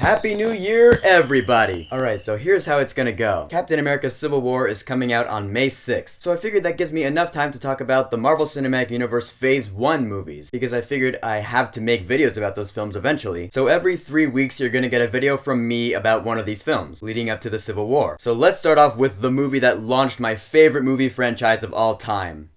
Happy New Year, everybody! Alright, so here's how it's gonna go. Captain America Civil War is coming out on May 6th, so I figured that gives me enough time to talk about the Marvel Cinematic Universe Phase 1 movies, because I figured I have to make videos about those films eventually. So every 3 weeks you're gonna get a video from me about one of these films, leading up to the Civil War. So let's start off with the movie that launched my favorite movie franchise of all time.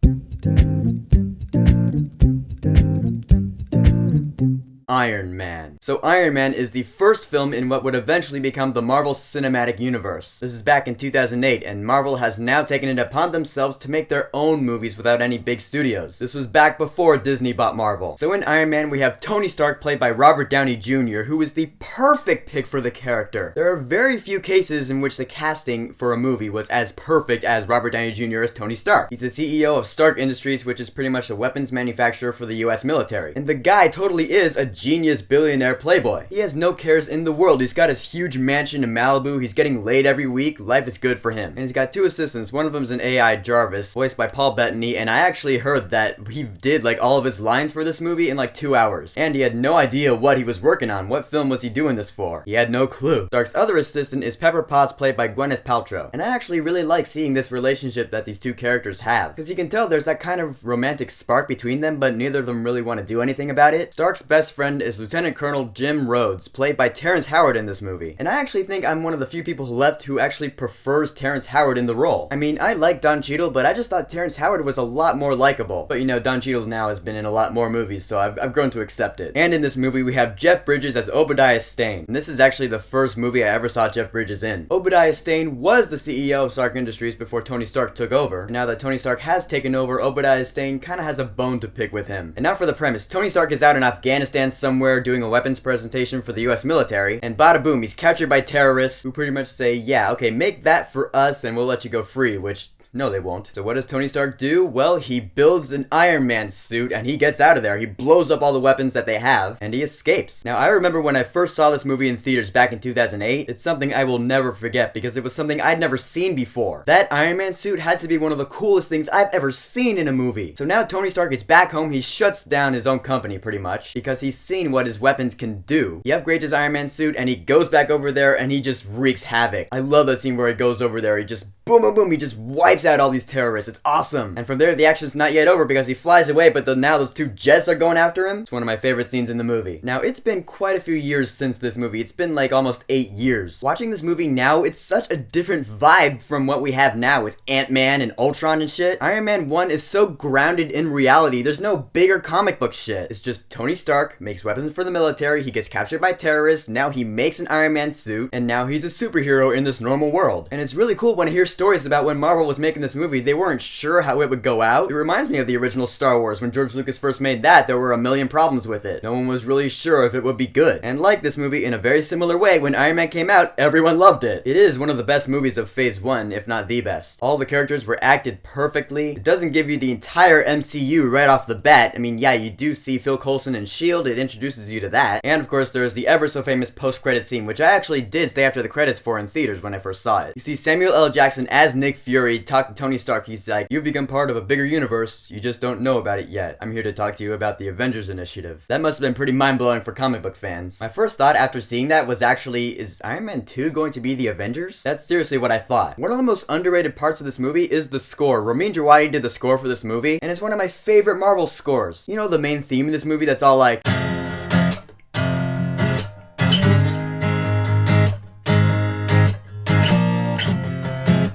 Iron Man. So Iron Man is the first film in what would eventually become the Marvel Cinematic Universe. This is back in 2008, and Marvel has now taken it upon themselves to make their own movies without any big studios. This was back before Disney bought Marvel. So in Iron Man, we have Tony Stark played by Robert Downey Jr., who is the perfect pick for the character. There are very few cases in which the casting for a movie was as perfect as Robert Downey Jr. as Tony Stark. He's the CEO of Stark Industries, which is pretty much a weapons manufacturer for the US military. And the guy totally is a genius billionaire playboy. He has no cares in the world. He's got his huge mansion in Malibu. He's getting laid every week. Life is good for him. And he's got 2 assistants. One of them's an AI, Jarvis, voiced by Paul Bettany, and I actually heard that he did like all of his lines for this movie in like 2 hours. And he had no idea what he was working on. What film was he doing this for? He had no clue. Stark's other assistant is Pepper Potts, played by Gwyneth Paltrow. And I actually really like seeing this relationship that these 2 characters have, because you can tell there's that kind of romantic spark between them, but neither of them really want to do anything about it. Stark's best friend is Lieutenant Colonel Jim Rhodes, played by Terrence Howard in this movie. And I actually think I'm one of the few people left who actually prefers Terrence Howard in the role. I mean, I like Don Cheadle, but I just thought Terrence Howard was a lot more likable. But you know, Don Cheadle now has been in a lot more movies, so I've grown to accept it. And in this movie, we have Jeff Bridges as Obadiah Stane. And this is actually the first movie I ever saw Jeff Bridges in. Obadiah Stane was the CEO of Stark Industries before Tony Stark took over. And now that Tony Stark has taken over, Obadiah Stane kind of has a bone to pick with him. And now for the premise. Tony Stark is out in Afghanistan somewhere doing a weapons presentation for the US military, and bada boom, he's captured by terrorists who pretty much say, yeah, okay, make that for us and we'll let you go free, which no, they won't. So what does Tony Stark do? Well, he builds an Iron Man suit and he gets out of there. He blows up all the weapons that they have and he escapes. Now, I remember when I first saw this movie in theaters back in 2008, it's something I will never forget because it was something I'd never seen before. That Iron Man suit had to be one of the coolest things I've ever seen in a movie. So now Tony Stark is back home. He shuts down his own company pretty much because he's seen what his weapons can do. He upgrades his Iron Man suit and he goes back over there and he just wreaks havoc. I love that scene where he goes over there. He just boom, boom, boom. He just wipes out all these terrorists. It's awesome. And from there, the action's not yet over because he flies away, but now those 2 jets are going after him. It's one of my favorite scenes in the movie. Now, it's been quite a few years since this movie. It's been like almost 8 years. Watching this movie now, it's such a different vibe from what we have now with Ant-Man and Ultron and shit. Iron Man 1 is so grounded in reality. There's no bigger comic book shit. It's just Tony Stark makes weapons for the military. He gets captured by terrorists. Now he makes an Iron Man suit, and now he's a superhero in this normal world. And it's really cool when I hear stories about when Marvel was making this movie, they weren't sure how it would go out. It reminds me of the original Star Wars. When George Lucas first made that, there were a million problems with it. No one was really sure if it would be good. And like this movie, in a very similar way, when Iron Man came out, everyone loved it. It is one of the best movies of Phase 1, if not the best. All the characters were acted perfectly. It doesn't give you the entire MCU right off the bat. I mean, yeah, you do see Phil Coulson in S.H.I.E.L.D. It introduces you to that. And of course, there's the ever so famous post-credit scene, which I actually did stay after the credits for in theaters when I first saw it. You see Samuel L. Jackson as Nick Fury talk to Tony Stark. He's like, you've become part of a bigger universe, you just don't know about it yet. I'm here to talk to you about the Avengers Initiative. That must have been pretty mind-blowing for comic book fans. My first thought after seeing that was actually, is Iron Man 2 going to be the Avengers? That's seriously what I thought. One of the most underrated parts of this movie is the score. Ramin Djawadi did the score for this movie, and it's one of my favorite Marvel scores. You know the main theme of this movie that's all like...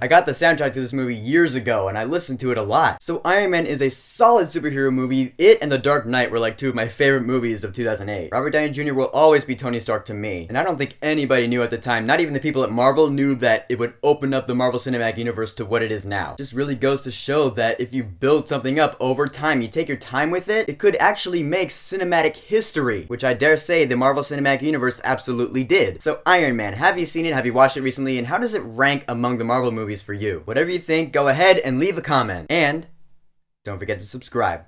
I got the soundtrack to this movie years ago, and I listened to it a lot. So Iron Man is a solid superhero movie. It and The Dark Knight were like 2 of my favorite movies of 2008. Robert Downey Jr. will always be Tony Stark to me, and I don't think anybody knew at the time, not even the people at Marvel, knew that it would open up the Marvel Cinematic Universe to what it is now. It just really goes to show that if you build something up over time, you take your time with it, it could actually make cinematic history, which I dare say the Marvel Cinematic Universe absolutely did. So Iron Man, have you seen it? Have you watched it recently? And how does it rank among the Marvel movies for you? Whatever you think, go ahead and leave a comment. And don't forget to subscribe.